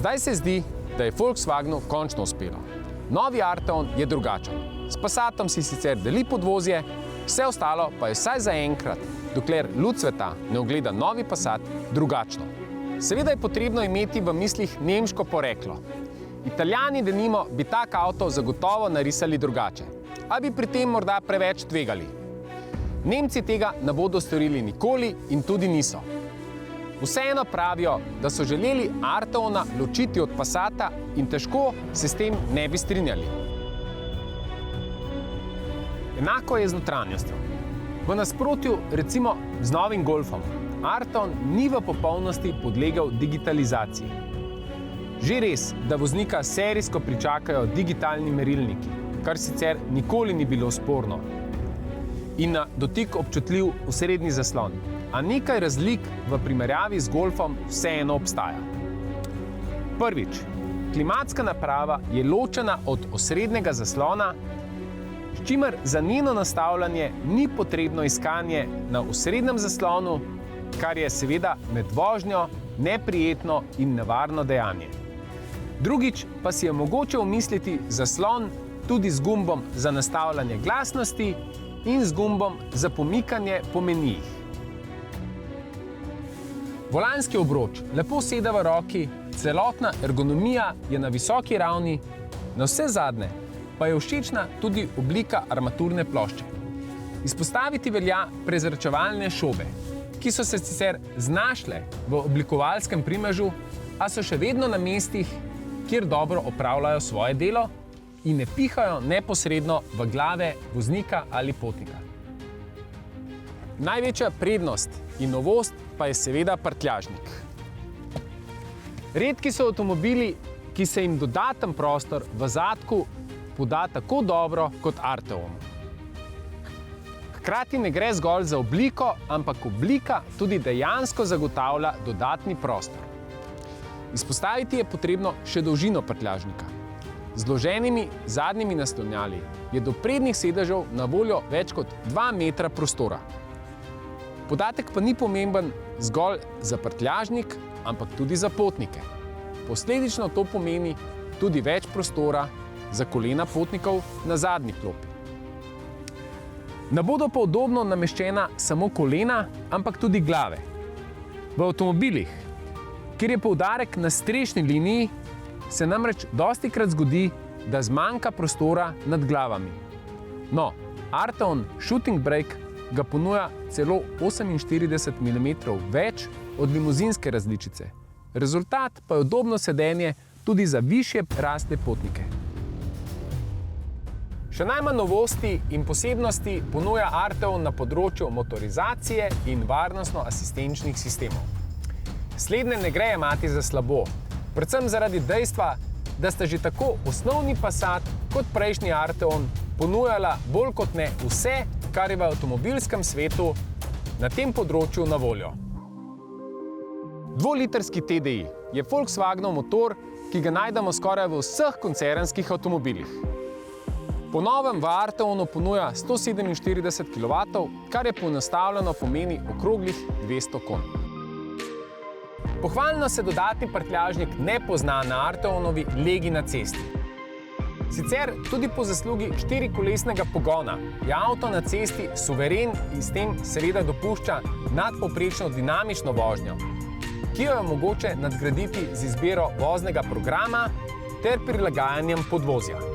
Zdaj se zdi, da je Volkswagenu končno uspelo. Novi Arteon je drugačen. S Passatom si sicer deli podvozje, vse ostalo pa je vsaj zaenkrat, dokler luč sveta ne ogleda novi Passat, drugačno. Seveda je potrebno imeti v mislih nemško poreklo. Italijani denimo bi tak avto zagotovo narisali drugače, a bi pri tem morda preveč tvegali. Nemci tega ne bodo storili nikoli in tudi niso. Vseeno pravijo, da so želeli Arteona ločiti od Passata in težko se s tem ne bi strinjali. Enako je z notranjostjo. V nasprotju recimo z novim Golfom, Arteon ni v popolnosti podlegel digitalizaciji. Že res, da voznika serijsko pričakajo digitalni merilniki, kar sicer nikoli ni bilo sporno, in na dotik občutljiv osrednji zaslon, a nekaj razlik v primerjavi z Golfom vseeno obstaja. Prvič, klimatska naprava je ločena od osrednjega zaslona, s čimer za njeno nastavljanje ni potrebno iskanje na osrednjem zaslonu, kar je seveda med vožnjo neprijetno in nevarno dejanje. Drugič pa si je mogoče umisliti zaslon tudi z gumbom za nastavljanje glasnosti in z gumbom za pomikanje po menijih. Volanski obroč lepo sede v roki, celotna ergonomija je na visoki ravni, navsezadnje pa je všečna tudi oblika armaturne plošče. Izpostaviti velja prezračevalne šobe, ki so se sicer znašle v oblikovalskem primežu, a so še vedno na mestih, kjer dobro opravljajo svoje delo in ne pihajo neposredno v glave voznika ali potnika. Največja prednost in novost pa je seveda prtljažnik. Redki so avtomobili, ki se jim dodaten prostor v zadku poda tako dobro kot Arteon. Hkrati ne gre zgolj za obliko, ampak oblika tudi dejansko zagotavlja dodatni prostor. Izpostaviti je potrebno še dolžino prtljažnika. Z zloženimi zadnjimi naslonjali je do prednjih sedežev na voljo več kot 2 metra prostora. Podatek pa ni pomemben zgolj za prtljažnik, ampak tudi za potnike. Posledično to pomeni tudi več prostora za kolena potnikov na zadnji klopi. Ne bodo pa udobno nameščena samo kolena, ampak tudi glave. V avtomobilih, kjer je poudarek na strešni liniji, se namreč dostikrat zgodi, da zmanjka prostora nad glavami. No, Arteon Shooting Brake ga ponuja celo 48 mm več od limuzinske različice. Rezultat pa je udobno sedenje tudi za višje rastle potnike. Še najmanj novosti in posebnosti ponuja Arteon na področju motorizacije in varnostno-asistenčnih sistemov. Slednje ne gre jemati za slabo, predvsem zaradi dejstva, da sta že tako osnovni Passat kot prejšnji Arteon ponujala bolj kot ne vse, kar je v avtomobilskem svetu na tem področju na voljo. Dvolitrski TDI je Volkswagenov motor, ki ga najdemo skoraj v vseh koncernskih avtomobilih. Po novem v Arteonu ponuja 147 kW, kar je poenostavljeno pomeni okroglih 200 konj. Pohvalno se dodatni prtljažnik ne pozna na Arteonovi legi na cesti. Sicer tudi po zaslugi štirikolesnega pogona je avto na cesti suveren in s tem seveda dopušča nadpovprečno dinamično vožnjo, ki jo je mogoče nadgraditi z izbiro voznega programa ter prilagajanjem podvozja.